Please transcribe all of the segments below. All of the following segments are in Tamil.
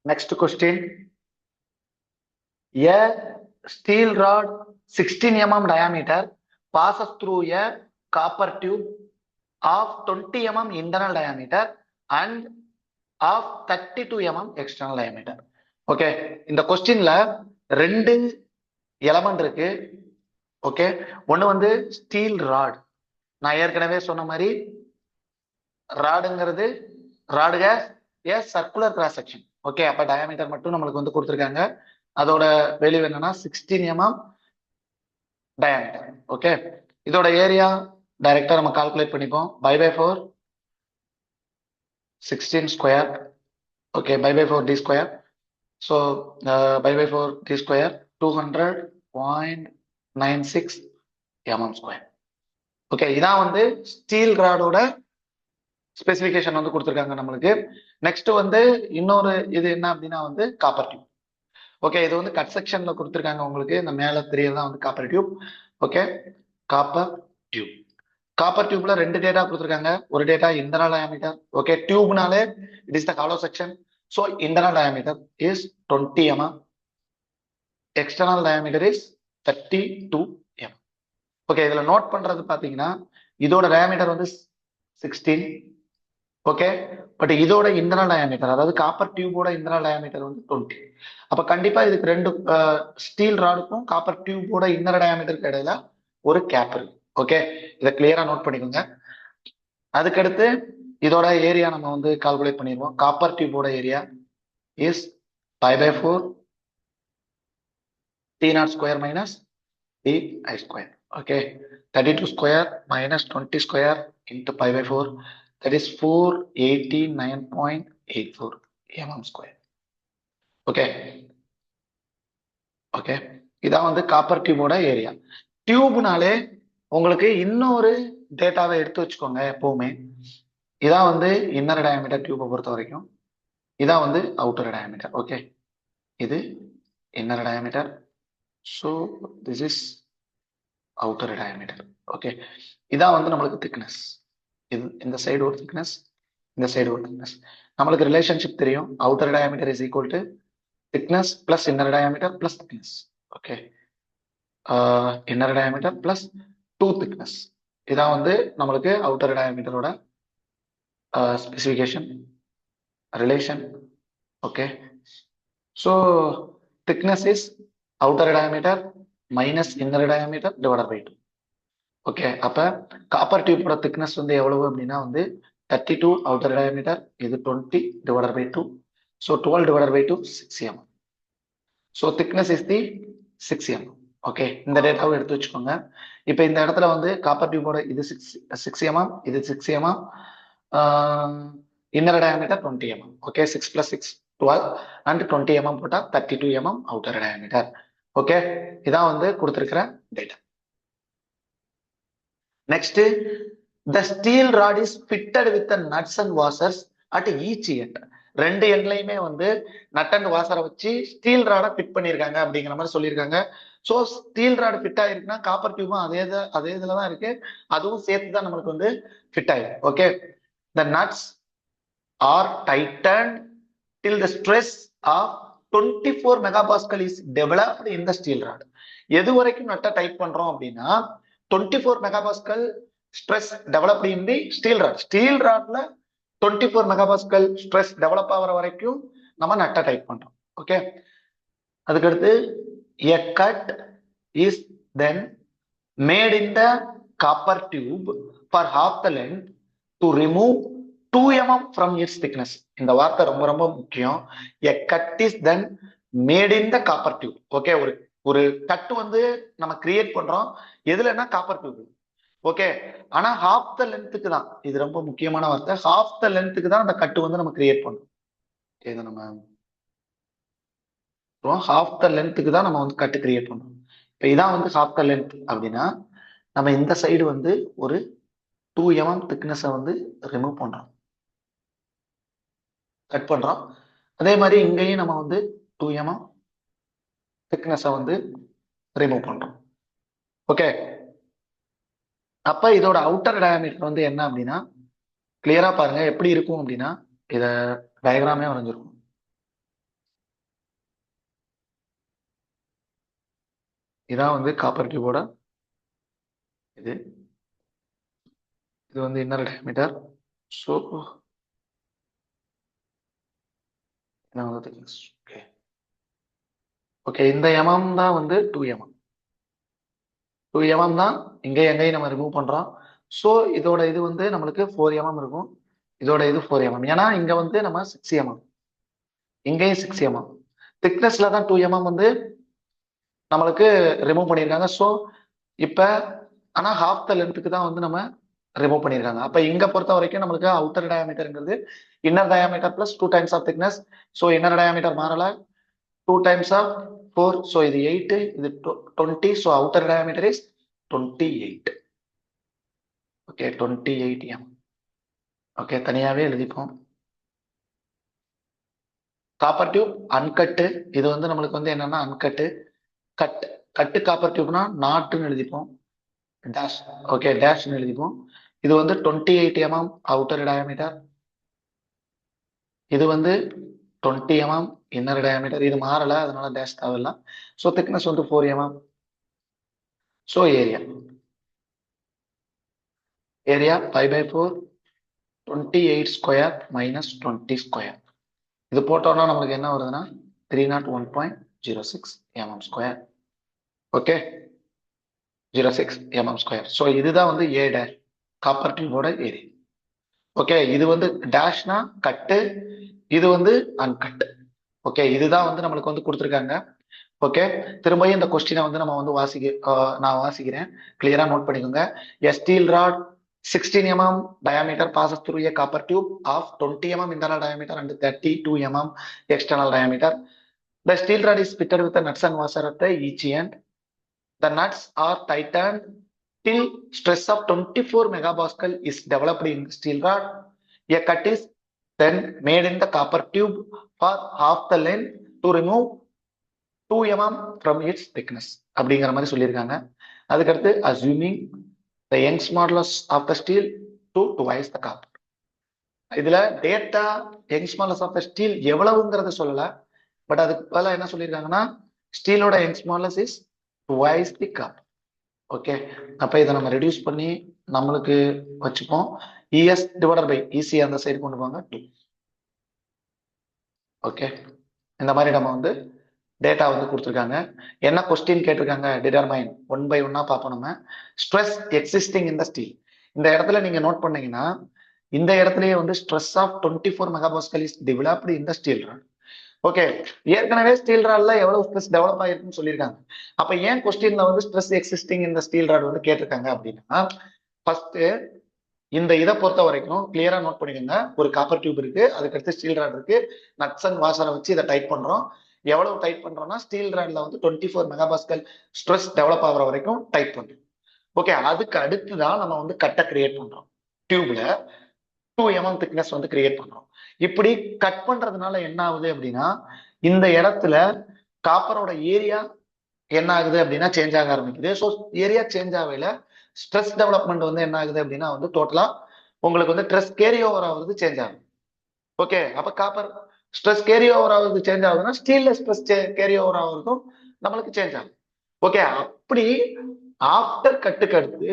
Next question. A steel rod 16 mm diameter passes through a copper tube of 20 mm internal diameter and of 32 mm external diameter. Okay, இந்த கொஸ்டின்ல ரெண்டு எலமெண்ட் இருக்கு. ஓகே, ஒன்னு வந்து ஸ்டீல் ராட். நான் ஏற்கனவே சொன்ன மாதிரி ராடுங்கிறது ராடுக a circular cross section. Okay, அப்ப டயாமீட்டர் மட்டும் நம்மளுக்கு வந்து கொடுத்துருக்காங்க. அதோட வேல்யூ என்னன்னா 16 mm டயாமீட்டர். ஓகே, இதோட ஏரியா டைரக்டா நம்ம கால்குலேட் பண்ணிப்போம். Pi by 4 16 square. Okay, pi by 4 d square. So pi by 4 d square 200.96 mm square. Okay, இதான் வந்து ஸ்டீல் ராடோட ஸ்பெசிபிகேஷன் வந்து கொடுத்துருக்காங்க நம்மளுக்கு. நெக்ஸ்ட் வந்து இன்னொரு இது என்ன அப்படின்னா வந்து காப்பர் டியூப். ஓகே, இது வந்து கட் செக்ஷன்ல கொடுத்துருக்காங்க உங்களுக்கு. இந்த மேல தெரியறதா வந்து copper tube. Okay, copper tube. Copper டியூப்ல ரெண்டு டேட்டா கொடுத்துருக்காங்க. ஒரு டேட்டா இன்டர்னல் டயாமீட்டர். ஓகே, டியூப்னாலே it is the hollow section. So internal diameter is 20 mm. External diameter is 32 mm. Okay, இதுல நோட் பண்றது பாத்தீங்கன்னா இதோட டயாமீட்டர் வந்து 16. ஓகே, பட் இதோட இன்டர்னல் டயாமீட்டர், அதாவது காப்பர் டியூபோட இன்டர்னல் டயாமீட்டர் வந்து 20. அப்ப கண்டிப்பா இதுக்கு ரெண்டு ஸ்டீல் ராடுக்கும் காப்பர் டியூபோட இன்னர் டயாமீட்டருக்கு இடையில ஒரு கேப் இருக்கு. ஓகே, இதை கிளியரா நோட் பண்ணிக்கோங்க. அதுக்கடுத்து இதோட ஏரியா நம்ம வந்து கால்குலேட் பண்ணிடுவோம். காப்பர் டியூபோட area is pi by 4 t0 square minus di square. Okay, 32 square minus 20 square into pi by 4, that is 489.84 mm square. Okay okay, இதான் வந்து காப்பர் டியூபோட ஏரியா. டியூப்னாலே உங்களுக்கு இன்னொரு டேட்டாவை எடுத்து வச்சுக்கோங்க எப்பவுமே. இதான் வந்து இன்னர் டயாமீட்டர் டியூபை பொறுத்த வரைக்கும். இதான் வந்து அவுட்டர் டயாமீட்டர். ஓகே, இது inner diameter. So this is outer diameter. Okay, இதான் வந்து நம்மளுக்கு திக்னஸ். இது இந்த சைடு ஒரு திக்னஸ், இந்த சைடு ஒரு திக்னஸ். நம்மளுக்கு ரிலேஷன்ஷிப் தெரியும். Outer diameter is equal to thickness plus inner diameter plus thickness. Okay, inner diameter plus 2 thickness. இதான் வந்து நம்மளுக்கு அவுட்டர் டயாமீட்டரோட specification relation. Okay, so thickness is outer diameter minus inner diameter divided by 2. Okay, அப்ப காப்பர் டியூபோட திக்னஸ் வந்து எவ்வளவு அப்படின்னா வந்து 32 அவுட்டர் டயாமீட்டர், இது 20 divided by 2. So 12 divided by 2 6 mm. So thickness is the 6 mm. Okay, இந்த டேட்டாவை எடுத்து வச்சுக்கோங்க. இப்போ இந்த இடத்துல வந்து காப்பர் டியூபோட இது 6 mm, இது 6 mm, inner diameter 20 mm. Okay, 6 plus 6 12 and 20 mm போட்டா 32 mm அவுட்டர் டயாமீட்டர். ஓகே, இதான் வந்து கொடுத்துருக்கிற data. Next, the steel rod is fitted with the nuts and washers at each end. ரெண்டு எண்ட்லையுமே வந்து நட் அண்ட் வாசரை வச்சு ஸ்டீல் ராடை ஃபிட் பண்ணியிருக்காங்க அப்படிங்கிற மாதிரி சொல்லியிருக்காங்க. ஸோ ஸ்டீல் ராடு ஃபிட் ஆயிருக்குன்னா காப்பர் டியூபும் அதே இதுல தான் இருக்கு, அதுவும் சேர்த்து தான் நம்மளுக்கு வந்து ஃபிட் ஆயிருக்கு. Okay, the nuts are tightened till the stress of 24 megapascal is developed in the steel rod. எது வரைக்கும் நட்டை டைட் பண்றோம் அப்படின்னா 24 megapascal stress developed in the steel rod. Steel ராட்ல 24 megapascal stress டெவலப் ஆகிற வரைக்கும் நம்ம நட்டை டைட் பண்றோம். ஓகே, அதுக்கடுத்து a cut is then made in the copper tube for half the length to remove 2 mm from its thickness. இந்த வார்த்தை ரொம்ப ரொம்ப முக்கியம். a cut is then made in the copper tube. Okay, ஒரு கட் வந்து நம்ம கிரியேட் பண்றோம் எதுலன்னா காப்பர் டியூப். ஓகே, ஆனா ஹாஃப் த லென்த்துக்கு தான், இது ரொம்ப முக்கியமான வார்த்தை, ஹாஃப் த லென்த்துக்கு தான் அந்த கட்டு வந்து நம்ம கிரியேட் பண்றோம். இதை நம்ம ஹாஃப் த லென்த்துக்கு தான் நம்ம வந்து கட்டு கிரியேட் பண்றோம். இப்போ இதான் வந்து ஹாஃப் த லென்த் அப்படின்னா நம்ம இந்த சைடு வந்து ஒரு 2 mm திக்னஸை வந்து ரிமூவ் பண்றோம், கட் பண்றோம். அதே மாதிரி இங்கேயும் நம்ம வந்து 2 mm திக்னஸை வந்து ரிமூவ் பண்றோம். ஓகே, அப்ப இதோட அவுட்டர் டயாமீட்டர் வந்து என்ன அப்படின்னா கிளியரா பாருங்க எப்படி இருக்கும் அப்படின்னா, இத டயக்ராமே வரைஞ்சிருக்கும். இதான் வந்து காப்பர் டியூபோட இது இது வந்து inner diameter. So okay okay, இந்த எம்எம் தான் வந்து 2 mm. 2 mm தான் இங்க எங்கேயும் நம்ம ரிமூவ் பண்றோம். ஸோ இதோட இது வந்து நம்மளுக்கு 4 mm இருக்கும். இதோட இது 4 mm. ஏன்னா இங்க வந்து நம்ம 6 mm, இங்கேயும் 6 mm. திக்னஸ்ல தான் 2 mm வந்து நம்மளுக்கு ரிமூவ் பண்ணியிருக்காங்க. ஸோ இப்ப ஆனா ஹாஃப் த லென்த்துக்கு தான் வந்து நம்ம ரிமூவ் பண்ணியிருக்காங்க. அப்ப இங்க பொறுத்த வரைக்கும் நம்மளுக்கு அவுட்டர் டயாமீட்டர்ங்கிறது inner diameter plus 2 times of thickness. So inner diameter மாறல, 2 times of 4. So இது 8, இது 20. So outer diameter is 28. Okay, 28 m. Okay, தனியாவே எழுதிப்போம். Copper tube அன்கட்டு. இது வந்து நம்மளுக்கு வந்து என்னன்னா அன்கட்டு. கட்டு காப்பர் டியூப்னா நாட்டுன்னு எழுதிப்போம். டேஷ். ஓகே, டேஷ்னு எழுதிப்போம். இது வந்து 28 mm அவுட்டர் டயாமீட்டர். இது வந்து 20 mm இன்னர் டயாமீட்டர். இது மாறல, அதனால டேஷ் தேவையில்ல. ஸோ திக்னஸ் வந்து 4 mm. So area 5/4 28 square minus 20 square. இது போட்டோம்னா நம்மளுக்கு என்ன வருதுன்னா 301.06 mm square. Okay, 06 mm square. So இதுதான் வந்து ஏ டேஷ் காப்பர் டியூபோட ஏரியா. ஓகே, இது வந்து டேஷ்னா கட்டு, இது வந்து அன்கட். ஓகே, இதுதான் வந்து நம்மளுக்கு வந்து கொடுத்துருக்காங்க. ஓகே, திரும்பியும் இந்த கொஸ்டினை வந்து நம்ம வந்து நான் வாசிக்கிறேன், கிளியரா நோட் பண்ணிக்கோங்க. எ steel rod 16 mm diameter passes through a copper tube of 20 mm internal diameter and 32 mm external diameter. The steel rod is fitted with a nuts and washer at the each end. The nuts are tightened till stress of 24 megapascal is developed in the steel rod. A cut is then made in the copper tube for half the length to remove 2 mm from its thickness. அப்படிங்கிற மாதிரி சொல்லியிருக்காங்க. அதுக்கடுத்து assuming the Young's modulus of the steel to twice the copper. இதுல data Young's modulus of the steel எவ்வளவுங்கிறத சொல்லல, பட் அதுக்கு பதிலாக என்ன சொல்லியிருக்காங்கன்னா ஸ்டீலோட Young's modulus is twice the copper. Okay, அப்ப இதை நம்ம ரெடியூஸ் பண்ணி நம்மளுக்கு வச்சுப்போம். இஎஸ் டிவைடட் பை இசி அந்த சைடு கொண்டு போங்க 2. ஓகே, இந்த மாதிரி நம்ம வந்து டேட்டா வந்து கொடுத்துருக்காங்க. என்ன கொஸ்டின் கேட்டிருக்காங்க, டிட்டர்மைன் 1 by 1 பார்ப்போம் நம்ம. Stress existing in the steel. இந்த இடத்துல நீங்க நோட் பண்ணீங்கன்னா இந்த இடத்துலயே வந்து stress of 24 megapascal is developed in the steel rod. Okay, ஏற்கனவே ஸ்டீல் ராட்ல எவ்வளவு ஸ்ட்ரெஸ் டெவலப் ஆயிருக்குன்னு சொல்லியிருக்காங்க. அப்ப ஏன் கொஸ்டின்ல வந்து ஸ்ட்ரெஸ் எக்ஸிஸ்டிங் இந்த ஸ்டீல் ராட் வந்து கேட்டிருக்காங்க அப்படின்னா, ஃபர்ஸ்ட் இந்த இதை பொறுத்த வரைக்கும் கிளியரா நோட் பண்ணிக்கோங்க. ஒரு காப்பர் டியூப் இருக்கு, அதுக்கடுத்து ஸ்டீல் ராட் இருக்கு, நட்ஸ் அண்ட் வாஷரை வச்சு இதை டைட் பண்றோம். எவ்வளவு டைட் பண்றோம்னா ஸ்டீல் ராட்ல வந்து 24 மெகாபாஸ்கல் ஸ்ட்ரெஸ் டெவலப் ஆகுற வரைக்கும் டைட் பண்றோம். ஓகே, அதுக்கு அடுத்துதான் நம்ம வந்து கட்டை கிரியேட் பண்றோம். டியூப்ல 2 mm திக்னஸ் வந்து கிரியேட் பண்றோம். இப்படி கட் பண்றதுனால என்ன ஆகுது அப்படின்னா இந்த இடத்துல காப்பரோட ஏரியா என்ன ஆகுது அப்படின்னா சேஞ்ச் ஆக ஆரம்பிக்குது. ஸோ ஏரியா சேஞ்ச் ஆகல ஸ்ட்ரெஸ் டெவலப்மெண்ட் வந்து என்ன ஆகுது அப்படின்னா வந்து டோட்டலா உங்களுக்கு வந்து ஸ்ட்ரெஸ் கேரி ஓவர் ஆகுறது சேஞ்ச் ஆகுது. ஓகே, அப்ப காப்பர் ஸ்ட்ரெஸ் கேரி ஓவர் ஆகுறது சேஞ்ச் ஆகுதுன்னா ஸ்டீல்ல ஸ்ட்ரெஸ் கேரி ஓவர் ஆகுறதும் நம்மளுக்கு சேஞ்ச் ஆகும். ஓகே, அப்படி ஆஃப்டர் கட்டுக்கு அடுத்து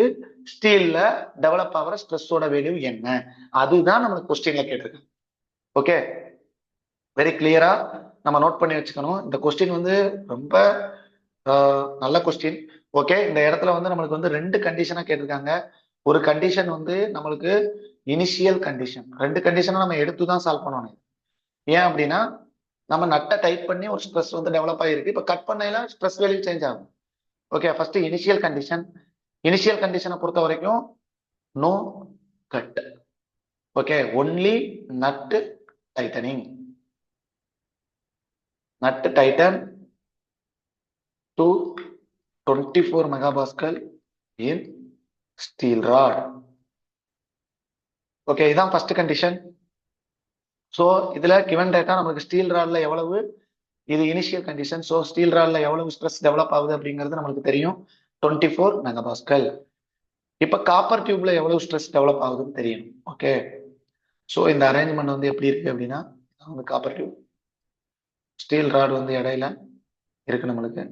ஸ்டீல்ல டெவலப் ஆகிற ஸ்ட்ரெஸ்ஸோட வேல்யூ என்ன, அதுதான் நம்மளுக்கு கொஸ்டின்ல கேட்டிருக்காங்க. ஓகே, வெரி கிளியரா நம்ம நோட் பண்ணி வச்சுக்கணும். இந்த கொஸ்டின் வந்து ரொம்ப நல்ல கொஸ்டின். ஓகே, இந்த இடத்துல வந்து நம்மளுக்கு வந்து 2 கண்டிஷனா கேட்டிருக்காங்க. ஒரு கண்டிஷன் வந்து நம்மளுக்கு இனிஷியல் கண்டிஷன், 2 கண்டிஷனை நம்ம எடுத்துதான் சால்வ் பண்ணணும். ஏன் அப்படின்னா நம்ம நட்டை டைட் பண்ணி ஒரு ஸ்ட்ரெஸ் வந்து டெவலப் ஆகிருக்கு, இப்ப கட் பண்ணையில ஸ்ட்ரெஸ் வேல்யூ சேஞ்ச் ஆகும். Okay, first initial condition. Initial கண்டிஷனை பொறுத்த வரைக்கும் no cut. Okay, only nut tightening. Nut tighten to 24 megapascal in steel rod. Okay, இதான் ஃபர்ஸ்ட் கண்டிஷன். ஸோ இதுல கிவன் டேட்டா நமக்கு ஸ்டீல் ராட்ல எவ்வளவு, இது இனிஷியல் கண்டிஷன். ஸோ ஸ்டீல் ராட்ல எவ்வளவு ஸ்ட்ரெஸ் டெவலப் ஆகுது அப்படிங்கிறது நம்மளுக்கு தெரியும், 24 மெகாபாஸ்கல். இப்ப காப்பர் டியூப்ல எவ்வளவு ஸ்ட்ரெஸ் டெவலப் ஆகுதுன்னு தெரியும். ஓகே, ஸோ இந்த அரேஞ்ச்மெண்ட் வந்து எப்படி இருக்கு அப்படின்னா வந்து காப்பர் டியூப், ஸ்டீல் ராட் வந்து இடையில இருக்கு நம்மளுக்கு.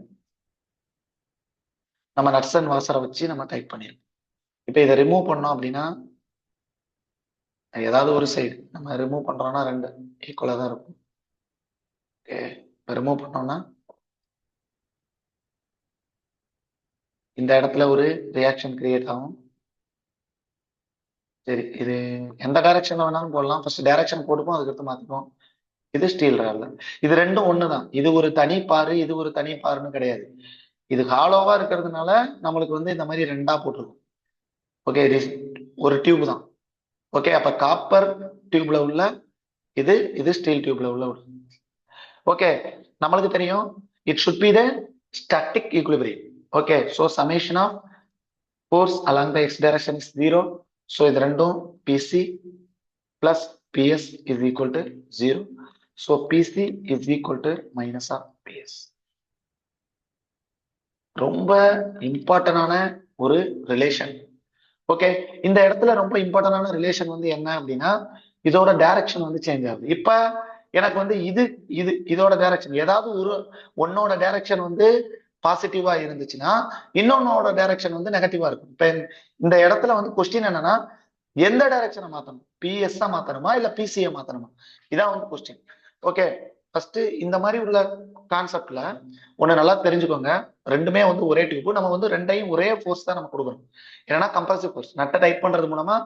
நம்ம நட்ஸ் அண்ட் வாசரை வச்சு நம்ம டைப் பண்ணிருக்கோம். இப்போ இதை ரிமூவ் பண்ணோம் அப்படின்னா ஏதாவது ஒரு சைடு நம்ம ரிமூவ் பண்றோம்னா 2 ஈக்குவலா தான் இருக்கும். ஓகே, இப்போ ரிமூவ் பண்ணோம்னா இந்த இடத்துல ஒரு ரியாக்ஷன் கிரியேட் ஆகும். சரி, இது எந்த டைரக்ஷன்ல வேணாலும் போடலாம். ஃபர்ஸ்ட் டைரக்ஷன் போட்டுப்போம், அதுக்கடுத்து மாத்திப்போம். இது ஸ்டீல் ராட்ல. இது ரெண்டும் ஒண்ணுதான். இது ஒரு தனி பாரு, இது ஒரு தனி பாருன்னு கிடையாது. இது ஹாலோவா இருக்கிறதுனால நம்மளுக்கு வந்து இந்த மாதிரி 2ஆ போட்டிருக்கும். ஓகே, இது ஒரு டியூப் தான். ஓகே, அப்ப காப்பர் டியூப்ல உள்ள இது, இது ஸ்டீல் டியூப்ல உள்ள. ஓகே, நம்மளுக்கு தெரியும் it should be the static equilibrium. Okay, so summation of force along the x direction is 0. so இது ரெண்டும் PC plus PS is equal to 0. so PC is equal to minus of PS. ரொம்ப இம்பார்ட்டன்டான ஒரு ரிலேஷன். ஓகே, இந்த இடத்துல ரொம்ப இம்பார்ட்டன்டான ரிலேஷன் வந்து என்ன அப்படின்னா இதோட டைரக்ஷன் வந்து சேஞ்ச் ஆகுது. இப்ப எனக்கு வந்து இது இது இதோட டைரக்ஷன் ஏதாவது ஒரு ஒன்னோட டைரக்ஷன் வந்து பாசிட்டிவா இருந்துச்சுன்னா இன்னொன்னோட டைரக்ஷன் வந்து நெகட்டிவா இருக்கும். இப்ப இந்த இடத்துல வந்து கொஸ்டின் என்னன்னா எந்த டைரக்ஷனை மாத்தணும், பிஎஸ் மாத்தணுமா இல்ல பிசிஏ மாத்தணுமா, இதான் வந்து கொஸ்டின். ஓகே, ஃபர்ஸ்ட் இந்த மாதிரி உள்ள கான்செப்ட்ல ஒண்ணு நல்லா தெரிஞ்சுக்கோங்க. ரெண்டுமே வந்து ஒரே டியூப், நம்ம வந்து ரெண்டையும் ஒரே ஃபோர்ஸ் தான் நம்ம கொடுக்கணும். ஏன்னா கம்ப்ரசிவ் ஃபோர்ஸ் நட்டை டைப் பண்றது மூலமா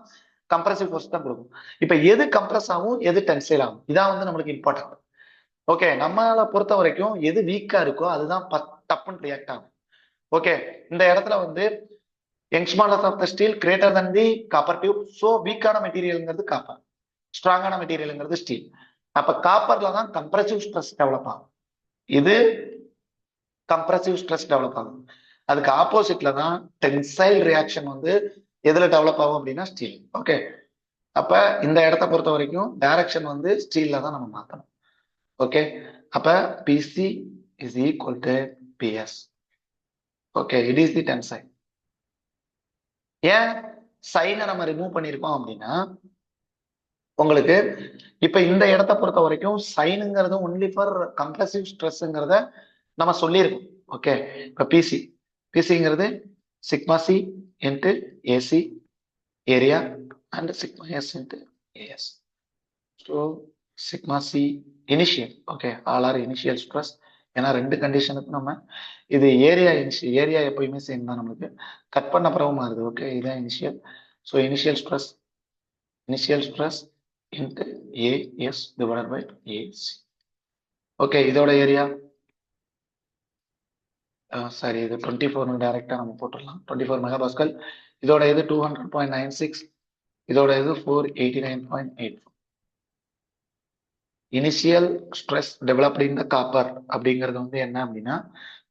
கம்ப்ரசிவ் ஃபோர்ஸ் தான் கொடுக்கும். இப்ப எது கம்ப்ரஸ் ஆகும் எது டென்சைல் ஆகும், இதான் வந்து நம்மளுக்கு இம்பார்ட்டன்ட். ஓகே, நம்மளை பொறுத்த வரைக்கும் எது வீக்கா இருக்கோ அதுதான் டப்புன்னு ரியாக்ட் ஆகும். ஓகே, இந்த இடத்துல வந்து Young's modulus of the steel greater than the copper tube. So வீக்கான மெட்டீரியல்ங்கிறது காப்பர், ஸ்ட்ராங்கான மெட்டீரியல்ங்கிறது ஸ்டீல். அப்ப காப்பர்ல தான் கம்ப்ரசிவ் ஸ்ட்ரெஸ் டெவலப் ஆகும், இது கம்ப்ரசிவ் ஸ்ட்ரெஸ் டெவலப் ஆகும். அதுக்கு ஆப்போசிட்ல தான் டென்சைல் ரியாக்ஷன் வந்து எதுல டெவலப் ஆகும் அப்படின்னா ஸ்டீல். ஓகே, அப்ப இந்த இடத்த பொறுத்த வரைக்கும் டைரக்ஷன் வந்து ஸ்டீல்ல தான் நம்ம மாத்தணும். ஓகே, அப்ப PC is equal to PS. Okay, it is the tensile. ஏன் சைனை நம்ம ரிமூவ் பண்ணிருக்கோம் அப்படின்னா உங்களுக்கு இப்ப இந்த இடத்த பொறுத்த வரைக்கும் சைனுங்கிறது ஒன்லி ஃபார் கம்ப்ரசிவ் ஸ்ட்ரெஸ்ங்கிறத நம்ம சொல்லியிருக்கோம். ஓகே, இப்ப பிசிங்கிறது sigma C into AC area and sigma S into AS. So sigma C initial. Okay, all are initial stress. ஏன்னா ரெண்டு கண்டிஷனுக்கு நம்ம இது ஏரியா எப்பயுமே சேம் தான், நம்மளுக்கு கட் பண்ண பிறகு மாறுது. ஓகே, இதுதான் initial. So initial stress into AS divided by AC. Okay, இதோட ஏரியா சாரி இது 24 டைரக்டா நம்ம போட்டுடலாம். 24 மெகாபாஸ்கல். இதோட இது 200.96, இதோட இது 489.84. Initial stress developed in the copper அப்படிங்கிறது வந்து என்ன அப்படின்னா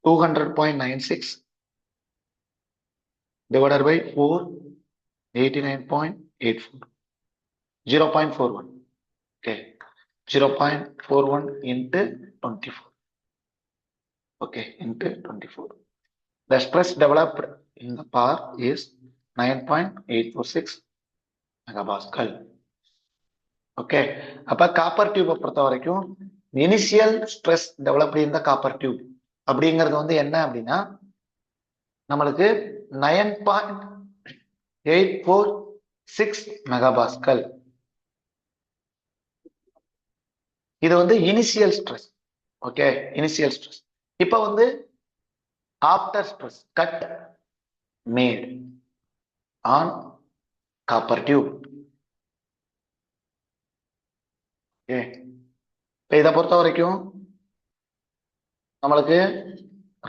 200.96 divided by 489.84, 0.41. okay, 0.41 into 24. okay, into 24. The stress developed in the power is 9.846 megapascal. Okay, அப்ப காப்பர் டியூபை பொறுத்த வரைக்கும் initial stress developed in the copper tube அப்படிங்கிறது வந்து என்ன அப்படின்னா நம்மளுக்கு 9.846 மெகாபாஸ்கல். இது வந்து initial stress. Okay, initial stress. இப்ப வந்து after stress cut made on copper tube. இதை பொறுத்த வரைக்கும் நம்மளுக்கு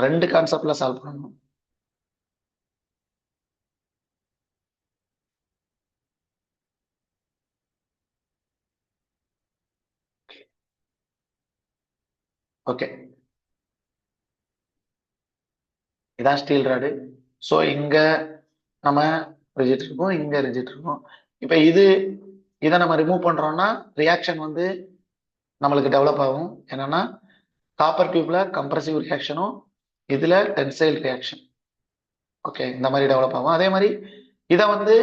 ரெண்டு கான்செப்ட்ல சால்வ் பண்ணணும். ஓகே, இதான் ஸ்டீல் ராடு. ஸோ இங்க நம்ம ரிஜிட் இருக்கும், இங்க ரிஜிட் இருக்கும். இப்ப இதை நம்ம ரிமூவ் பண்றோம்னா ரியாக்ஷன் வந்து நம்மளுக்கு டெவலப் ஆகும். என்னன்னா காப்பர் டியூப்ல கம்ப்ரசிவ் ரியாக்ஷனும் இதுல டென்சைல் ரியாக்ஷன். ஓகே, இந்த மாதிரி டெவலப் ஆகும். அதே மாதிரி இதை வந்து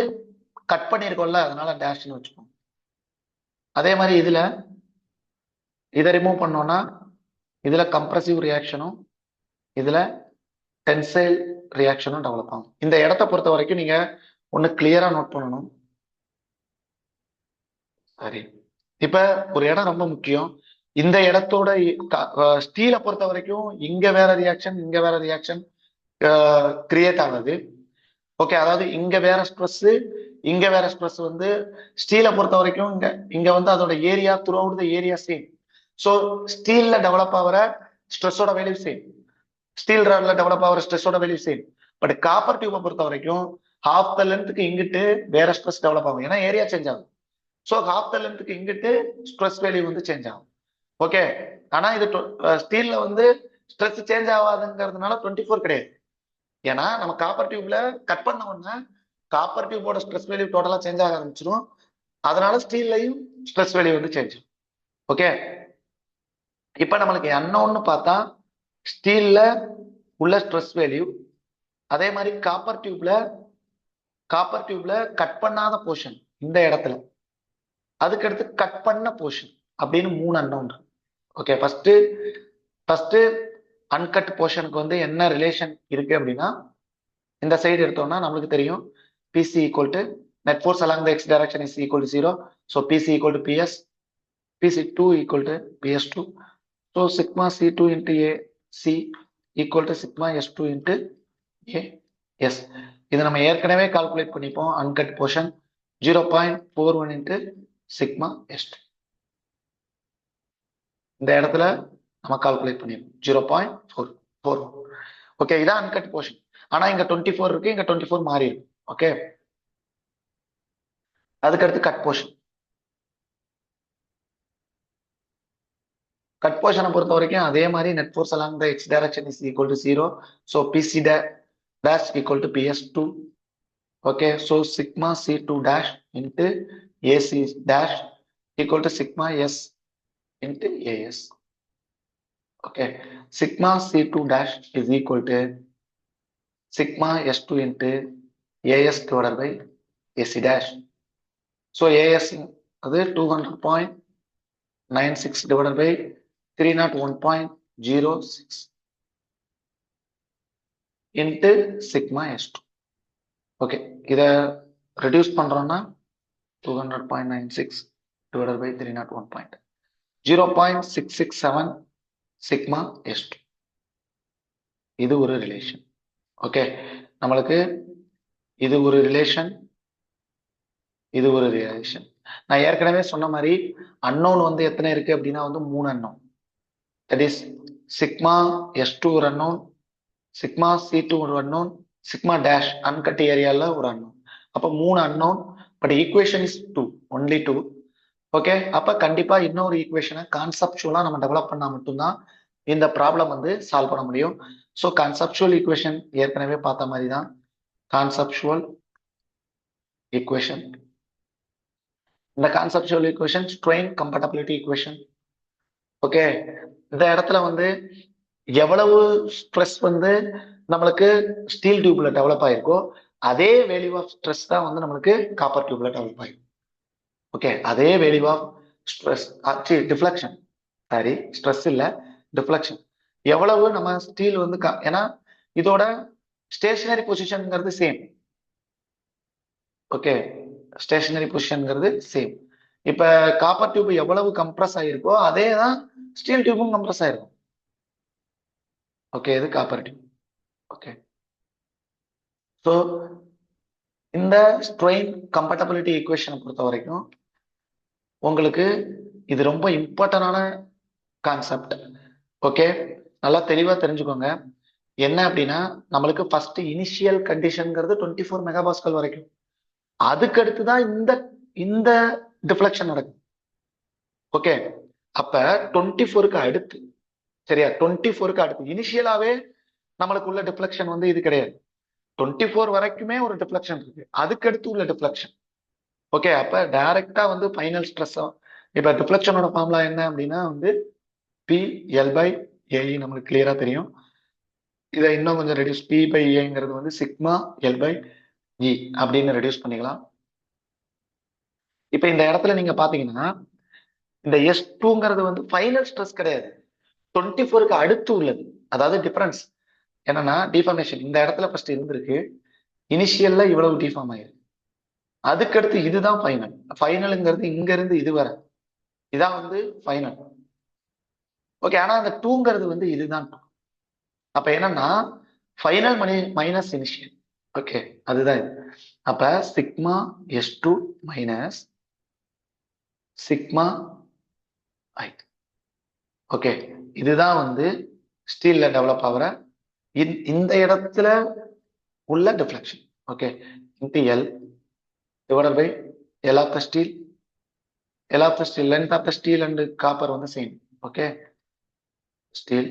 கட் பண்ணிருக்கோம்ல, அதனால டேஷ்னு வச்சுக்கோங்க. அதே மாதிரி இதை ரிமூவ் பண்ணோம்னா இதுல கம்ப்ரசிவ் ரியாக்ஷனும் இதுல டென்சைல் ரியாக்ஷனும் டெவலப் ஆகும். இந்த இடத்த பொறுத்த வரைக்கும் நீங்க ஒண்ணு கிளியரா நோட் பண்ணணும். சரி, இப்ப ஒரு இடம் ரொம்ப முக்கியம். இந்த இடத்தோட ஸ்டீலை பொறுத்த வரைக்கும் இங்க வேற ரியாக்ஷன், இங்க வேற ரியாக்ஷன் கிரியேட் ஆகுது. ஓகே, அதாவது இங்க வேற ஸ்ட்ரெஸ், இங்க வேற ஸ்ட்ரெஸ் வந்து ஸ்டீலை பொறுத்த வரைக்கும் இங்க இங்க வந்து அதோட area throughout the area same. So ஸ்டீல்ல டெவலப் ஆகிற ஸ்ட்ரெஸ்ஸோட வேல்யூ சேம், ஸ்டீல் ராட்ல டெவலப் ஆகிற ஸ்ட்ரெஸ்ஸோட வேல்யூ சேம். பட் காப்பர் டியூபை பொறுத்த வரைக்கும் ஹாஃப் த லென்த்துக்கு இங்கிட்டு வேற ஸ்ட்ரெஸ் டெவலப் ஆகும், ஏன்னா ஏரியா சேஞ்ச் ஆகும். ஸோ ஹாஃப் த லென்த்துக்கு இங்கிட்டு ஸ்ட்ரெஸ் வேல்யூ வந்து சேஞ்ச் ஆகும். ஓகே, ஆனா இது ஸ்டீல்ல வந்து ஸ்ட்ரெஸ் சேஞ்ச் ஆகாதுங்கிறதுனால 24 கிடையாது. ஏன்னா நம்ம காப்பர் டியூப்ல கட் பண்ண உடனே காப்பர் டியூபோட ஸ்ட்ரெஸ் வேல்யூ டோட்டலா சேஞ்ச் ஆக ஆரம்பிச்சிடும். அதனால ஸ்டீல்லையும் ஸ்ட்ரெஸ் வேல்யூ வந்து சேஞ்ச். ஓகே, இப்ப நம்மளுக்கு அன்னோன்னு பார்த்தா ஸ்டீல்ல உள்ள ஸ்ட்ரெஸ் வேல்யூ, அதே மாதிரி காப்பர் டியூப்ல கட் பண்ணாத போர்ஷன் இந்த இடத்துல, அதுக்கடுத்து கட் பண்ண போர்ஷன் அப்படின்னு 3 அன்னோன். ஓகே, ஃபர்ஸ்ட் அன்கட் போர்ஷனுக்கு வந்து என்ன ரிலேஷன் இருக்கு அப்படின்னா, இந்த சைடு எடுத்தோம்னா நம்மளுக்கு தெரியும் PC equal to net force along the X direction is equal to 0. So PC equal to PS, PC2 equal to PS2. So sigma C2 into AC equal to sigma S2 into AS. இதை நம்ம ஏற்கனவே கால்குலேட் பண்ணிப்போம். Uncut portion 0.41 into sigma S2. இந்த இடத்துல நம்ம கால்குலேட் பண்ணிப்போம் 0.441. ஓகே, இதான் அன்கட் போர்ஷன். ஆனா இங்க 24 இருக்கு, இங்க 24 மாறி இருக்கு. ஓகே, அதுக்கடுத்து கட் போர்ஷன். கட் போர்ஷனை பொறுத்த வரைக்கும் அதே மாதிரி net force along the X direction is equal to 0. So PC dash equal to PS2. Okay, so sigma C2 dash into AC dash equal to sigma S into AS. Okay, sigma C2 dash is equal to sigma S2 into AS divided by AC dash. So AS அது 200.96 divided by 301.06 into sigma S2. Okay, இதை ரெடியூஸ் பண்றோம்னா 200.96 divided by 301.0.667 sigma S2. இது ஒரு ரிலேஷன். ஓகே, நம்மளுக்கு இது ஒரு ரிலேஷன், இது ஒரு ரிலேஷன். நான் ஏற்கனவே சொன்ன மாதிரி அன்னோன் வந்து எத்தனை இருக்கு அப்படின்னா வந்து 3 unknown. That is sigma S2 ஒரு அன்னோன், சிக்மா C2 ஒரு அன்னோன், சிக்மா டேஷ் அன்கட் ஏரியால ஒரு அன்னோன். அப்ப 3 unknown, but equation is 2, only 2. Okay, அப்ப கண்டிப்பா இன்னொரு ஈக்குவேஷனை கான்செப்சுவலா நம்ம டெவலப் பண்ணா மட்டும்தான் இந்த ப்ராப்ளம் வந்து சால்வ் பண்ண முடியும். ஸோ கான்செப்சுவல் ஈக்குவேஷன் ஏற்கனவே பார்த்த மாதிரி தான் கான்செப்சுவல் ஈக்குவேஷன். இந்த conceptual equation strain compatibility equation. Okay, இந்த இடத்துல வந்து எவ்வளவு ஸ்ட்ரெஸ் வந்து நம்மளுக்கு ஸ்டீல் டியூப்ல டெவலப் ஆயிருக்கோ அதே வேல்யூ ஆஃப் ஸ்ட்ரெஸ் தான் வந்து நம்மளுக்கு காப்பர் டியூப்ல டெவலப் ஆயிருக்கும். ஓகே, அதே value of stress deflection, sorry stress இல்ல டிஃப்ளெக்ஷன். எவ்வளவு நம்ம ஸ்டீல் வந்து ஏன்னா இதோட ஸ்டேஷனரி பொசிஷன்ங்கிறது சேம். ஓகே, ஸ்டேஷனரி பொசிஷன்ங்கிறது சேம். இப்ப காப்பர் டியூப் எவ்வளவு கம்ப்ரஸ் ஆயிருக்கோ அதே தான் ஸ்டீல் டியூபும் கம்ப்ரஸ் ஆயிருக்கும். ஓகே, இது காப்பர் டியூப். ஓகே, ஸோ இந்த ஸ்ட்ரெயின் கம்பேட்டபிலிட்டி ஈக்குவேஷனை பொறுத்த வரைக்கும் உங்களுக்கு இது ரொம்ப இம்பார்ட்டன்டான கான்செப்ட். ஓகே, நல்லா தெளிவா தெரிஞ்சுக்கோங்க. என்ன அப்படின்னா நம்மளுக்கு ஃபர்ஸ்ட் இனிஷியல் கண்டிஷன்ங்கிறது 24 மெகாபாஸ்கல் வரைக்கும். அதுக்கு அடுத்துதான் இந்த டிஃப்ளெக்ஷன் நடக்கும். ஓகே, அப்ப 24க்கு அடுத்து, சரியா, 24க்கு அடுத்து இனிஷியலாவே நம்மளுக்கு உள்ள டிஃப்ளெக்ஷன் வந்து இது கிடையாது. 24 வரைக்குமே ஒரு டிஃப்ளெக்ஷன் இருக்கு, அதுக்கு அடுத்து உள்ள டிஃப்ளெக்ஷன். ஓகே, அப்ப டைரக்டா வந்து ஃபைனல் ஸ்ட்ரெஸ். இப்ப டிஃப்ளெக்ஷனோட ஃபார்முலா என்ன அப்படின்னா வந்து P/L/AE நம்மளுக்கு கிளியரா தெரியும். இதை இன்னும் கொஞ்சம் ரெடியூஸ், P/Eங்கிறது வந்து சிக்மா L/E அப்படின்னு ரெடியூஸ் பண்ணிக்கலாம். இப்ப இந்த இடத்துல நீங்க பாத்தீங்கன்னா இந்த S2ங்கிறது வந்து ஃபைனல் ஸ்ட்ரெஸ் கிடையாது, 24க்கு அடுத்து உள்ளது. அதாவது டிஃபரன்ஸ் என்னன்னா டிஃபார்மேஷன் இந்த இடத்துல ஃபர்ஸ்ட் இருந்திருக்கு, இனிஷியல்ல இவ்வளவு டிஃபார்ம் ஆயிருக்கு, அதுக்கடுத்து இதுதான் ஃபைனல். ஃபைனலுங்கிறது இங்க இருந்து இது வரை இதான் வந்து ஃபைனல். ஓகே, ஆனா அந்த டூங்கிறது வந்து இதுதான். அப்ப என்னன்னா ஃபைனல் மைனஸ் இனிஷியல். ஓகே, அதுதான் இது. அப்ப sigma S2 minus sigma I. Okay, இதுதான் வந்து ஸ்டீல்ல டெவலப் ஆகிற இந்த இடத்துல உள்ள deflection. Okay, into L divided by L of the steel. L of the steel length of the steel and copper வந்து சேம். Okay, steel.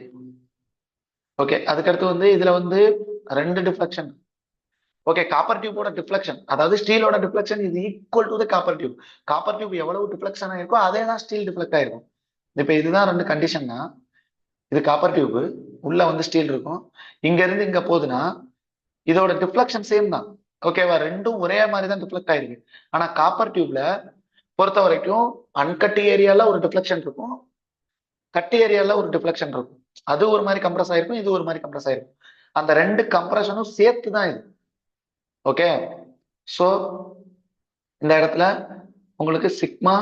ஓகே, அதுக்கடுத்து வந்து இதுல வந்து ரெண்டு டிஃப்ளெக்ஷன். ஓகே, காப்பர் டியூபோட டிஃப்ளெக்ஷன், அதாவது ஸ்டீலோட டிஃப்ளெக்ஷன் இது equal to the copper tube. Copper tube எவ்வளவு டிஃப்ளெக்ஷன் ஆயிருக்கோ அதே தான் ஸ்டீல் டிஃப்ளெக்ட் ஆயிருக்கும். இப்ப இதுதான் ரெண்டு கண்டிஷன்னா, இது காப்பர் டியூப், உள்ள வந்து ஸ்டீல் இருக்கும், இங்க இருந்து இங்க போகுதுன்னா இதோட டிஃப்ளெக்ஷன் சேம் தான். ஓகேவா, ரெண்டும் ஒரே மாதிரி தான் டிஃப்ளெக்ட் ஆயிருக்கு. ஆனா காப்பர் டியூப்ல பொறுத்த வரைக்கும் அன்கட் ஏரியால ஒரு டிஃப்ளெக்ஷன் இருக்கும், கட் ஏரியால ஒரு டிஃப்ளெக்ஷன் இருக்கும். அது ஒரு மாதிரி கம்ப்ரஸ் ஆயிருக்கும், இது ஒரு மாதிரி கம்ப்ரஸ் ஆயிருக்கும். அந்த ரெண்டு கம்ப்ரஷனும் சேர்த்து தான் இது. ஓகே, சோ இந்த இடத்துல உங்களுக்கு சிக்மா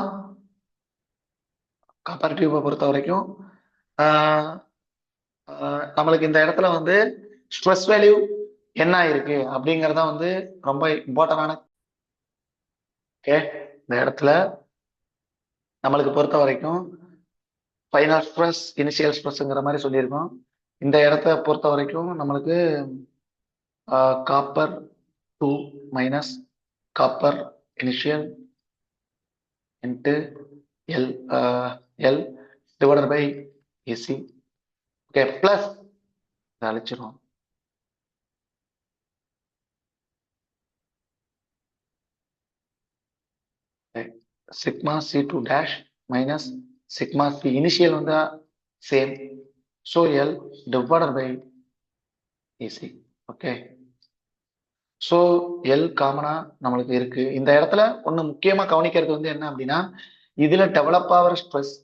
காப்பர் டியூபை பொறுத்த வரைக்கும் நம்மளுக்கு இந்த இடத்துல வந்து ஸ்ட்ரெஸ் வேல்யூ என்ன இருக்கு அப்படிங்கறத வந்து ரொம்ப இம்பார்ட்டன்டான. ஓகே, இந்த இடத்துல நம்மளுக்கு பொறுத்த வரைக்கும் ஃபைனல் ஸ்ட்ரெஸ் இனிஷியல் ஸ்ட்ரெஸ்ங்கிற மாதிரி சொல்லியிருக்கோம். இந்த இடத்த பொறுத்த வரைக்கும் நம்மளுக்கு copper 2 minus copper initial into L L divided by AC. Okay, plus அழிச்சிரும். Sigma C2 dash minus sigma C initial வந்து same, so L divided by AC. Okay, so L காமனா நம்மளுக்கு இருக்கு. இந்த இடத்துல ஒண்ணு முக்கியமா கவனிக்கிறது வந்து என்ன அப்படின்னா, இதுல டெவலப் ஆகிற stress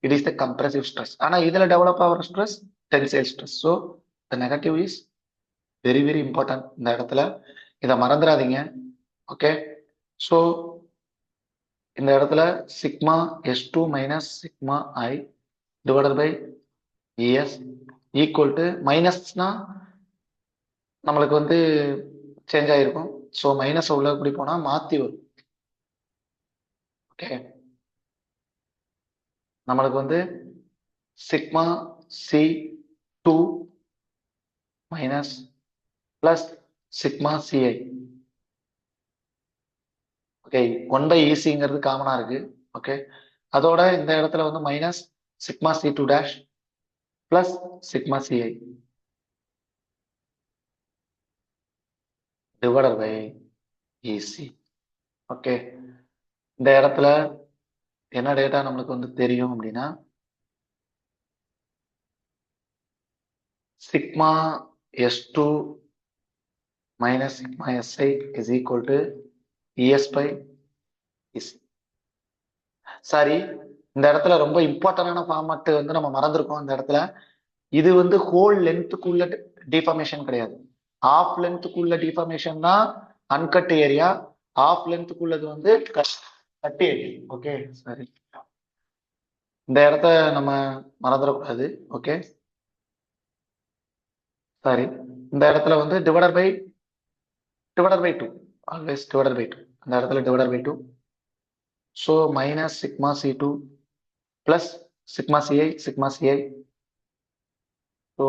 it is the compressive stress, ஆனா இதுல டெவலப் ஆகிற stress tensile stress. So the negative is very very important. இந்த இடத்துல இதை மறந்துடாதீங்க. ஓகே, ஸோ இந்த இடத்துல sigma S2 minus sigma I divided by ES equal to மைனஸ்னா நம்மளுக்கு வந்து சேஞ்ச் ஆயிருக்கும். ஸோ மைனஸ் உள்ள எப்படி போனா மாத்தி வரும். ஓகே, நம்மளுக்கு வந்து sigma C2 minus plus sigma CI. Okay, 1/ECங்கிறது காமனா இருக்கு. ஓகே, அதோட இந்த இடத்துல வந்து minus sigma C2 dash plus sigma CI divided by EC. Okay, இந்த இடத்துல என்ன டேட்டா நம்மளுக்கு வந்து தெரியும் அப்படின்னா, sigma S2 minus sigma SI is equal to ES by EC. Sorry, இந்த இடத்துல ரொம்ப இம்பார்ட்டன்டான ஃபார்மட் வந்து நம்ம மறந்துருக்கோம். இந்த இடத்துல இது வந்து ஹோல் லென்த்துக்குள்ள டிஃபார்மேஷன் கிடையாது, ஆஃப் லென்த்துக்குள்ள டிஃபார்மேஷன் தான் அன்கட் ஏரியா, ஆஃப் லென்த்துக்குள்ளது வந்து கட் ஏரியா. ஓகே, சரி, இந்த இடத்த நம்ம மறந்துடக்கூடாது. ஓகே, சரி, இந்த இடத்துல வந்து divided by 2 always divided by 2, அந்த இடத்துல divided by 2. So minus sigma C2 plus sigma CI so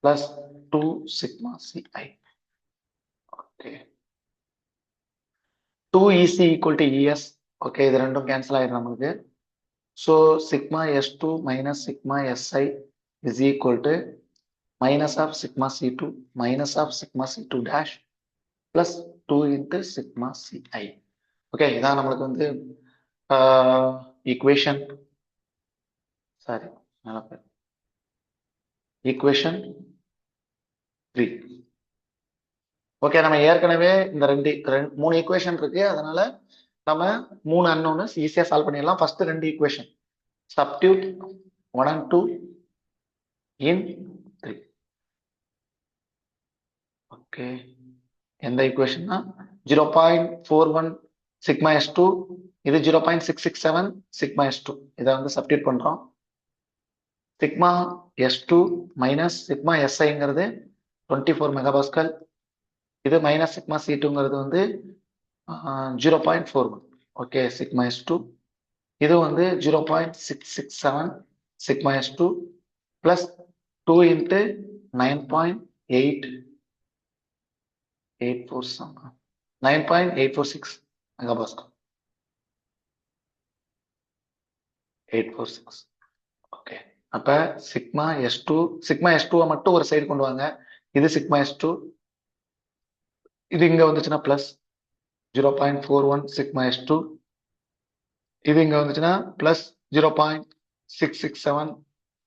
plus 2 sigma CI. Okay, 2EC equal to ES. Okay, இது ரெண்டும் கேன்சல் ஆயிடும் நம்மளுக்கு. So sigma S2 minus sigma SI is equal to minus of sigma C2 minus of sigma C2 dash plus 2 into sigma CI. Okay, இதான் நம்மளுக்கு வந்து ஈக்குவேஷன், சாரி ஈக்குவேஷன் 3. ஓகே, நம்ம ஏற்கனவே இந்த 3 ஈக்குவேஷன் இருக்கு, அதனால நம்ம 3 அன்னோன்னு ஈஸியா சால்வ் பண்ணிடலாம். First 2 equation substitute 1 and 2 in 3. Okay, எந்த ஈக்குவேஷன்னா 0.41 சிக்மா S2, இது 0.667 சிக்மா S2. இதை வந்து சப்ஸ்டிட்யூட் பண்றோம். சிக்மா S2 மைனஸ் சிக்மா SIங்கிறது 24 மெகாபாஸ்கல், இது மைனஸ் சிக்மா C2ங்கிறது வந்து 0.41. ஓகே, சிக்மா S2 இது வந்து 0.667 sigma S2 plus 2 into 9.846 மெகாபாஸ்கல் 846. Okay, அப்ப சிக்மா S2 மட்டும் ஒரு சைடு கொண்டு வாங்க. இது சிக்மா S2, இது இங்க வந்துச்சுன்னா பிளஸ் 0.41 சிக்மா S2, இது இங்க வந்துச்சுன்னா பிளஸ் 0.667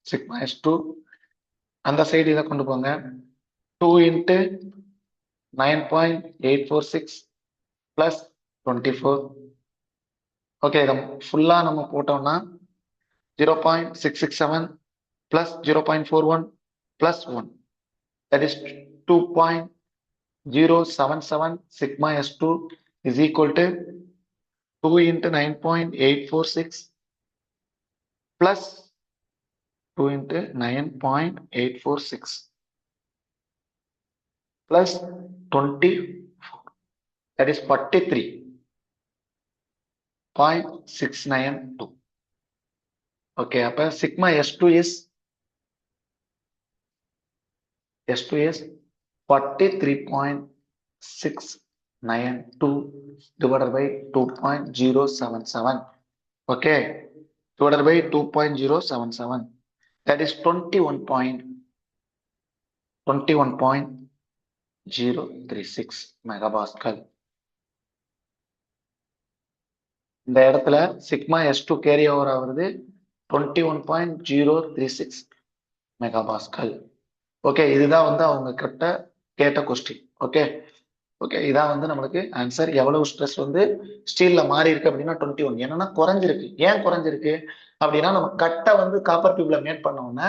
சிக்மா S2. அந்த சைடு இதை கொண்டு போங்க. 2 இன்ட்டு 9.846 பிளஸ் 24. ஓகே, இதை ஃபுல்லா நம்ம போட்டோம்னா 0.667 plus 0.41 plus 1, that is 2.077 sigma S2 is equal to 2 into 9.846 plus 2 into 9.846 plus 24, that is 43.692. Okay, அப்ப sigma S2 is 43.692 divided by 2.077. Okay, divided by 2.077, that is 21.036 மெகாபாஸ்கல். இந்த இடத்துல சிக்மா S2 கேரி ஓவர் ஆகுறது 21.036 மெகாபாஸ்கல். ஓகே, இதுதான் வந்து அவங்க கிட்ட கேட்ட கொஸ்டின். ஓகே, இதான் வந்து நம்மளுக்கு ஆன்சர். எவ்வளவு ஸ்ட்ரெஸ் வந்து ஸ்டீல்ல மாறி இருக்கு அப்படின்னா 21. என்னன்னா குறைஞ்சிருக்கு. ஏன் குறைஞ்சிருக்கு அப்படின்னா, நம்ம கட்டை வந்து காப்பர் டியூப்ல மேட் பண்ண உடனே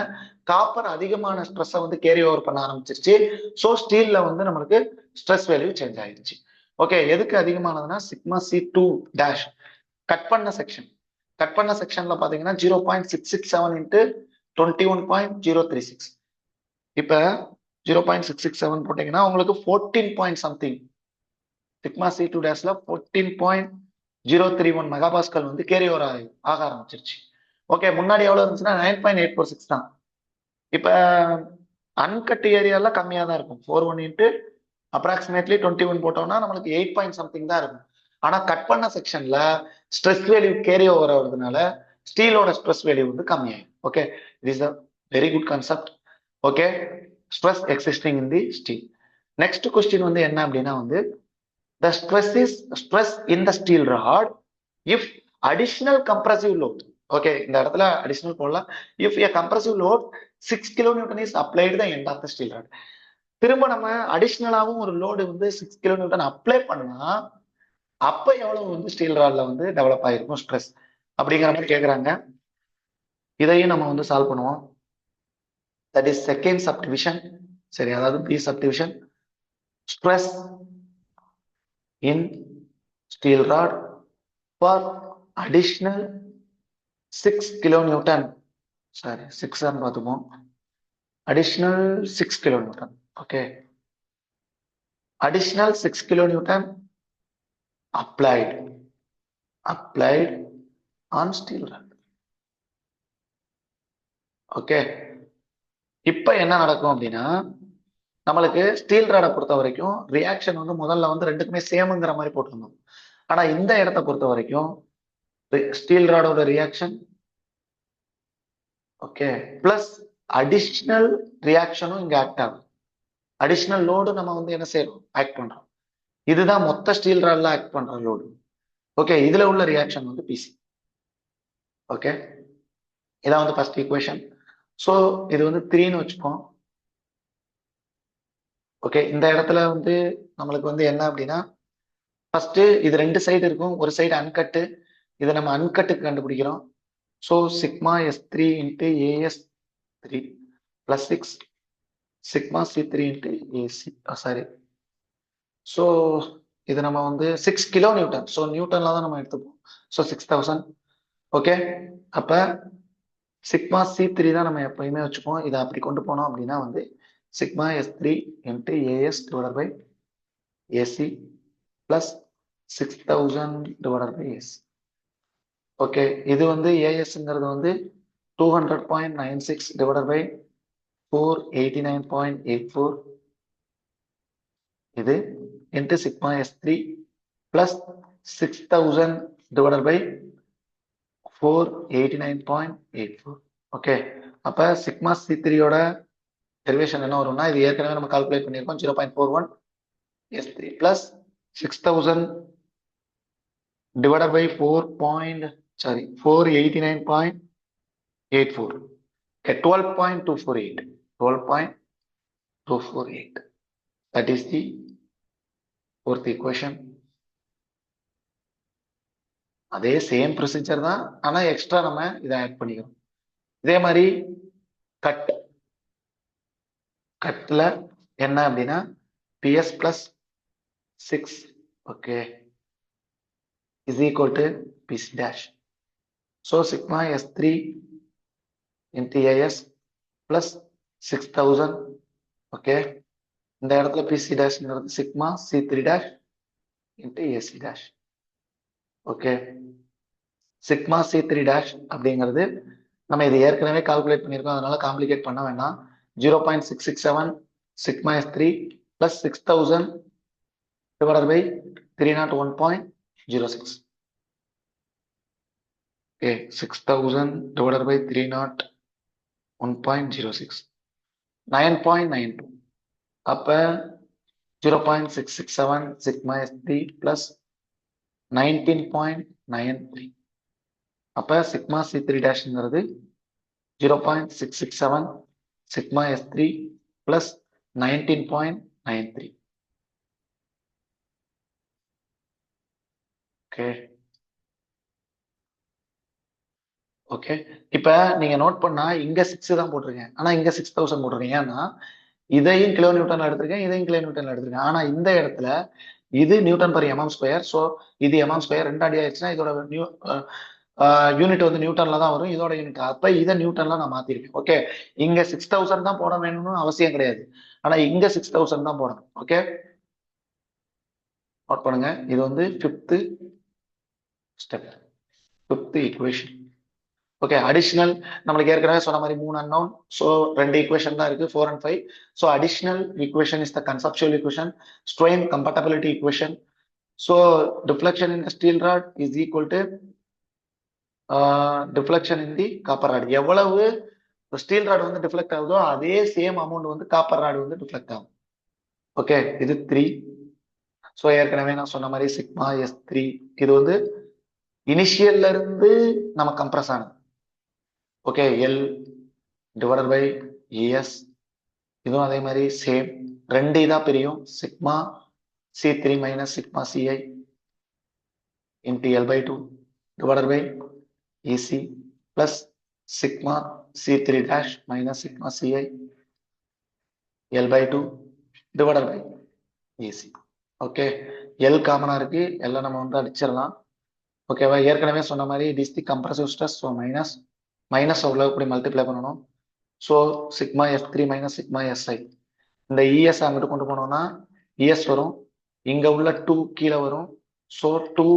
காப்பர் அதிகமான ஸ்ட்ரெஸ்ஸை வந்து கேரி ஓவர் பண்ண ஆரம்பிச்சிருச்சு. ஸோ ஸ்டீல்ல வந்து நம்மளுக்கு ஸ்ட்ரெஸ் வேல்யூ சேஞ்ச் ஆயிடுச்சு. ஓகே, எதுக்கு அதிகமானதுன்னா சிக்மா C2 டேஷ் கட் பண்ண செக்ஷன்ல பாத்தீங்கன்னா 0.667 இன்ட்டு 21.036. இப்ப 0.667 போட்டீங்கன்னா உங்களுக்கு 14 பாயிண்ட் சம்திங் சிக்மா C2 டேஷ்ல 14.031 மெகாபாஸ்கல் வந்து கேரி ஓவர் ஆக ஆரம்பிச்சிருச்சு. ஓகே, முன்னாடி எவ்வளவு இருந்துச்சுன்னா 9.846 தான். இப்ப அன்கட் ஏரியால கம்மியா தான் இருக்கும். 41 இன்ட்டு அப்ராக்சிமேட்லி 21 போட்டோம்னா நம்மளுக்கு 8 பாயிண்ட் சம்திங் தான் இருக்கும். ஆனா கட் பண்ண செக்ஷன்ல ஸ்ட்ரெஸ் வேல்யூ கேரி ஓவர் ஆகுறதுனால ஸ்டீலோட ஸ்ட்ரெஸ் வேல்யூ வந்து கம்மியாகும். Okay, it is a very good concept. Okay, stress existing in the steel. Next question வந்து என்ன அப்படின்னா வந்து the stress in the steel rod if additional compressive load. Okay, இந்த இடத்துல அடிஷனல் போடலாம். if a compressive load 6 kilonewton is applied the end of the steel rod. திரும்ப நம்ம அடிஷனலாவும் ஒரு லோடு வந்து 6 kilonewton அப்ளை பண்ணா அப்ப எவ்வளவு வந்து ஸ்டீல் ராட்ல வந்து டெவலப் ஆயிருக்கும் ஸ்ட்ரெஸ் அப்படிங்கிற மாதிரி கேக்குறாங்க. இதையும் நம்ம வந்து சால்வ் பண்ணுவோம். That is second subdivision. சரி, அதாவது B subdivision. Stress in steel rod for additional 6 kilonewton. Sorry, 6 and பார்த்துப்போம். Additional 6 kilonewton. Okay. Additional 6 kilonewton applied on steel rod. Okay. இப்ப என்ன நடக்கும் அப்படின்னா, நம்மளுக்கு ஸ்டீல் ராடை பொறுத்த வரைக்கும் ரியாக்ஷன் வந்து முதல்ல வந்து ரெண்டுக்குமே சேம்ங்கிற மாதிரி போட்டிருந்தோம். ஆனா இந்த இடத்தை பொறுத்த வரைக்கும் ஸ்டீல் ராடோட ரியாக்ஷன் ஓகே பிளஸ் அடிஷனல் ரியாக்ஷனும் இங்க ஆக்ட் ஆகும். அடிஷனல் லோடு நம்ம வந்து என்ன செய்யறோம், ஆக்ட் பண்றோம். இதுதான் மொத்த ஸ்டீல் ராட்ல ஆக்ட் பண்ற லோடு. ஓகே, இதுல உள்ள ரியாக்ஷன் வந்து பிசி. ஓகே, இதான் வந்து ஃபர்ஸ்ட் ஈக்குவேஷன். ஸோ இது வந்து 3ன்னு வச்சுப்போம். ஓகே, இந்த இடத்துல வந்து நம்மளுக்கு வந்து என்ன அப்படின்னா, ஃபர்ஸ்ட் இது ரெண்டு சைடு இருக்கும். ஒரு சைடு அன்கட்டு, இதை நம்ம அன்கட்டுக்கு கண்டுபிடிக்கிறோம். So sigma S3 into AS3 plus 6 sigma C3 into AC, sorry so இது நம்ம வந்து 6 கிலோ நியூட்டன். ஸோ நியூட்டன்ல தான் நம்ம எடுத்துப்போம். ஸோ 6000. ஓகே, அப்ப சிக்மா C3 தான் நம்ம எப்பயுமே வச்சுப்போம். இதை அப்படி கொண்டு போனோம் அப்படின்னா வந்து sigma S3 into AS divided by AC plus 6000 divided by S. Okay, இது வந்து ASங்கிறது வந்து 200.96 டிவைடட் பை 489.84. இது into sigma S3 plus 6000 divided by 489.84. Okay, அப்ப சிக்மா C3யோட டெரிவேஷன் என்ன வரும்னா, இது ஏற்கனவே நம்ம கால்குலேட் பண்ணியிருக்கோம். 0.41 S3 plus 6000 divided by 489.84. Okay, 12.248. 12.248. That is the fourth equation. அதே சேம் ப்ரொசீஜர் தான், ஆனா எக்ஸ்ட்ரா நம்ம இதை ஆட் பண்ணிக்கிறோம். இதே மாதிரி கட்ல என்ன அப்படின்னா PS plus 6, okay, is equal to PC dash. So sigma S3 into AS plus 6000. okay, இந்த இடத்துல PC dash sigma C3 dash into AC dash. Okay, sigma C3 dash அப்படிங்கிறது நம்ம இது ஏற்கனவே கால்குலேட் பண்ணியிருக்கோம், அதனால காம்ப்ளிகேட் பண்ண வேண்டாம். 0.667 sigma S3 plus 6000 divided by 301.06. okay, 6000 divided by 301.06, 9.92. அப்ப 0.667 சிக்மா S3 plus 19.93. அப்ப sigma C3 டேஷ்ங்கிறது 0.667 sigma S3 plus 19.93. Okay okay, இப்ப நீங்க நோட் பண்ணா இங்க 6 தான் போட்டிருக்கேன், ஆனா இங்க 6000 போட்டிருக்கேன். ஏன்னா இதையும் கிலோ நியூட்டன்ல எடுத்திருக்கேன், இதையும் கிலோ நியூட்டன்ல எடுத்திருக்கேன். ஆனா இந்த இடத்துல இது Newton per mm square. So இது mm ஸ்கொயர் 2 அடி ஆயிடுச்சுன்னா இதோட யூனிட் வந்து நியூட்டன்ல தான் வரும், இதோட யூனிட். அப்ப இதை நியூட்டன்ல நான் மாத்திருக்கேன். ஓகே, இங்க 6000 தான் போட வேணும்னு அவசியம் கிடையாது, ஆனா இங்க 6000 தான் போடணும். ஓகே, நோட் பண்ணுங்க. இது வந்து fifth step, fifth equation. Okay, additional நம்மளுக்கு ஏற்கனவே சொன்ன மாதிரி 3 அன்னோன். ஸோ 2 ஈக்குவேஷன் தான் இருக்கு, 4 and 5. So additional equation is the conceptual equation, strain compatibility equation. So deflection in steel rod is equal to deflection in the copper rod. எவ்வளவு ஸ்டீல் ராட் வந்து டிஃப்ளெக்ட் ஆகுதோ அதே சேம் அமௌண்ட் வந்து காப்பர் ராட் வந்து டிஃப்ளெக்ட் ஆகும். ஓகே, இது 3. ஸோ ஏற்கனவே நான் சொன்ன மாதிரி சிக்மா S3 இது வந்து இனிஷியல்ல இருந்து நம்ம கம்ப்ரஸ் ஆனது. Okay, L divided by ES, இதுவும் அதே மாதிரி சேம். 2 இதா பிரியும், sigma C3 minus sigma CI into L/2 divided by EC plus sigma C3 dash minus sigma CI L/2 divided by EC. Okay, L காமனா இருக்கு, எல்லாம் நம்ம வந்து அடிச்சிடலாம். ஓகேவா, ஏற்கனவே சொன்ன மாதிரி it is the compressive stress. So minus உள்ள இப்படி மல்டிப்ளை பண்ணணும். So sigma S3 minus sigma SI, இந்த ES அங்கிட்டு கொண்டு போனோம்னா ES வரும், இங்க உள்ள 2 கீழே வரும். ஸோ 2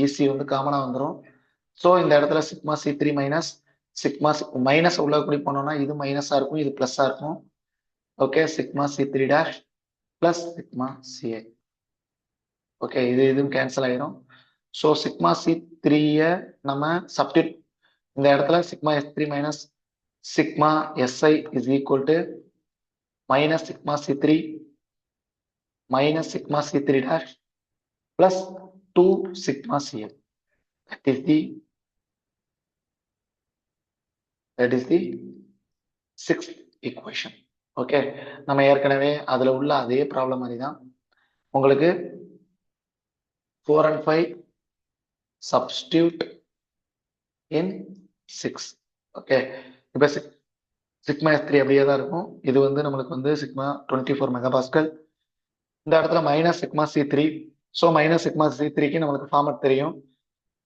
EC வந்து காமனா வந்துடும். ஸோ இந்த இடத்துல sigma C3 minus sigma minus உள்ள இப்படி போனோம்னா இது மைனஸா இருக்கும், இது பிளஸ்ஸா இருக்கும். Okay, sigma C3 dash plus sigma CI. Okay, இதுவும் கேன்சல் ஆயிரும். ஸோ சிக்மா C3 நம்ம சப்ஸ்டிட் இந்த இடத்துல sigma S3 minus sigma SI is equal to minus sigma C3 minus sigma C3 dash plus 2 sigma CI. that is the sixth equation. Okay, நம்ம ஏற்கனவே அதுல உள்ள அதே ப்ராப்ளம் மாதிரி தான் உங்களுக்கு 4 and 5 substitute in 6. ஓகே, இப்போ சிக்மா S3 அப்படியே தான் இருக்கும். இது வந்து நம்மளுக்கு வந்து சிக்மா 24 மெகாபாஸ்கல். இந்த இடத்துல minus sigma C three. So minus sigma C த்ரீக்கு நம்மளுக்கு ஃபார்மட் தெரியும்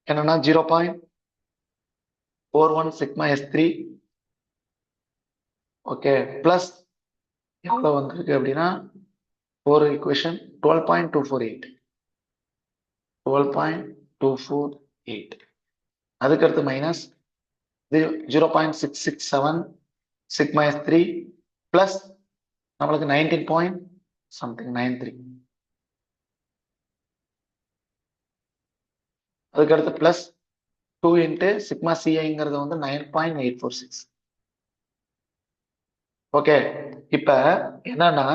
என்னன்னா 0.41 sigma S three. Okay, plus எவ்வளவு வந்திருக்கு அப்படின்னா ஒரு ஈக்குவேஷன் 12.248. 12.248. அதுக்கடுத்து minus 0.667 sigma S three plus நம்மளுக்கு 19.93. அதுக்கடுத்து பிளஸ் 2 இன்ட்டு சிக்மா சிஐங்கிறது வந்து 9.846. ஓகே, இப்ப என்னன்னா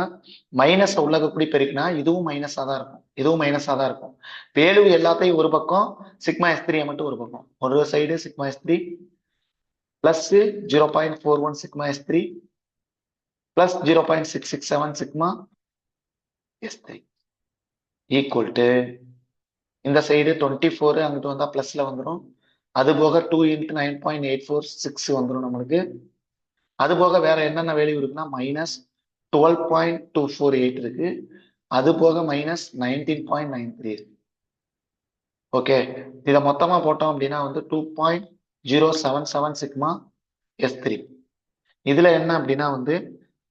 மைனஸ் உள்ளக கூடி பெருக்கினா இதுவும் மைனஸா தான் இருக்கும், இதுவும் மைனஸா தான் இருக்கும். வேல்யூ எல்லாத்தையும் ஒரு பக்கம், சிக்மா எஸ் த்ரீ மட்டும் ஒரு பக்கம். ஒரு side sigma S three plus 0.41 sigma S three plus 0.667 sigma S three equal to இந்த சைடு 24 அங்கிட்டு வந்தா பிளஸ்ல வந்துடும். அது போக 2 இன்ட்டு 9.846 வந்துடும் நம்மளுக்கு. அது போக வேற என்னென்ன வேல்யூ இருக்குன்னா மைனஸ் 12.248 இருக்கு. அது போக மைனஸ் 19.93 இருக்கு. ஓகே, இதை மொத்தமா போட்டோம் அப்படின்னா வந்து 2.077 சிக்மா எஸ் த்ரீ. இதுல என்ன அப்படின்னா வந்து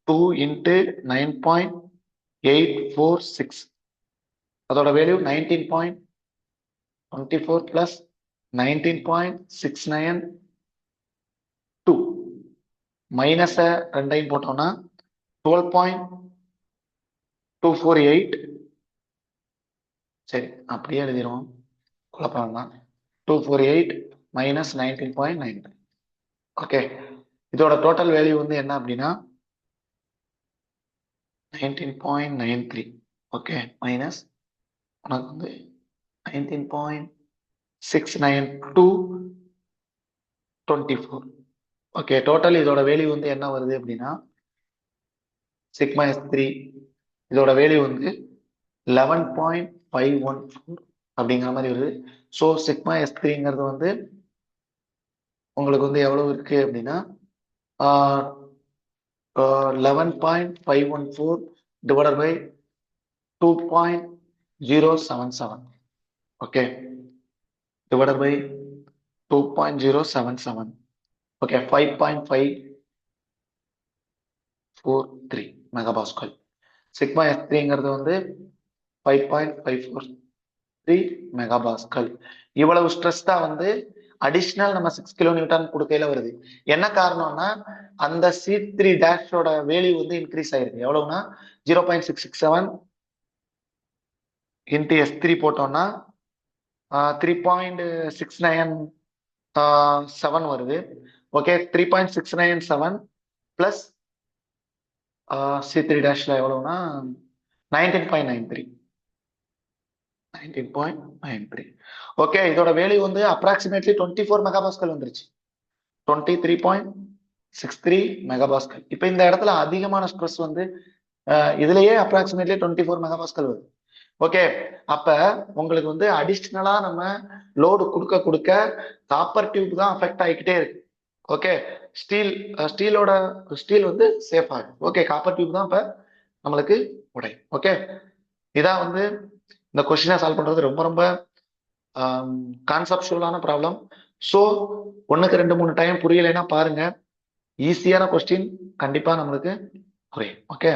2 இன்ட்டு 9.846 அதோட வேல்யூ 19.24 பிளஸ் 19.692 மைனஸ ரெண்டையும் போட்டோம்னா 12.248. சரி, அப்படியே எழுதிடுவோம், குழப்பம் தான். 248 மைனஸ் 19.93. ஓகே, இதோட டோட்டல் வேல்யூ வந்து என்ன அப்படின்னா 19.93. ஓகே, மைனஸ் உனக்கு வந்து 19.69224. ஓகே, டோட்டல் இதோட வேல்யூ வந்து என்ன வருது அப்படின்னா சிக்மா எஸ் த்ரீ இதோட வேல்யூ வந்து 11.514 அப்படிங்கிற மாதிரி வருது. ஸோ சிக்மா எஸ் த்ரீங்கிறது வந்து உங்களுக்கு வந்து எவ்வளவு இருக்கு அப்படின்னா 11.514 divided by 2.077. Okay, divided by 2.077. Okay, 5.543 megapascal. Sigma S த்ரீங்கிறது வந்து 5.543 மெகாபாஸ்கல். இவ்வளவு ஸ்ட்ரெஸ் தான் வந்து அடிஷனல் நம்ம 6 கிலோ நியூட்டன் கொடுக்கையில வருது. என்ன காரணம்னா அந்த C3 டேஷோட வேல்யூ வந்து இன்க்ரீஸ் ஆயிருக்கு. எவ்வளவுனா 0.667 இன்ட்டு S3 போட்டோம்னா 3.697 வருது. Okay, 3.697 plus C3 டேஷ்ல எவ்வளவுனா 19.93. ஓகே, இதோட வேல்யூ வந்து அப்ராக்சிமேட்லி 24 மெகாபாஸ்கல் வந்துருச்சு. 23.63 மெகாபாஸ்கல். இப்ப இந்த இடத்துல அதிகமான ஸ்ட்ரெஸ் வந்து இதுலயே அப்ராக்சிமேட்லி 24 மெகாபாஸ்கல் வருது. ஓகே, அப்ப உங்களுக்கு வந்து அடிஷ்னலா நம்ம லோடு கொடுக்க கொடுக்க காப்பர் டியூப் தான் அஃபெக்ட் ஆகிக்கிட்டே இருக்கு. ஓகே, ஸ்டீல் வந்து சேஃப் ஆகும். ஓகே, காப்பர் டியூப் தான் இப்ப நம்மளுக்கு உடையும். ஓகே, இதான் வந்து இந்த கொஸ்டினை சால்வ் பண்றது ரொம்ப ரொம்ப கான்செப்சுவலான ப்ராப்ளம். ஸோ 1க்கு 2 3 டைம் புரியலைன்னா பாருங்க, ஈஸியான கொஸ்டின் கண்டிப்பா நம்மளுக்கு புரியும். ஓகே.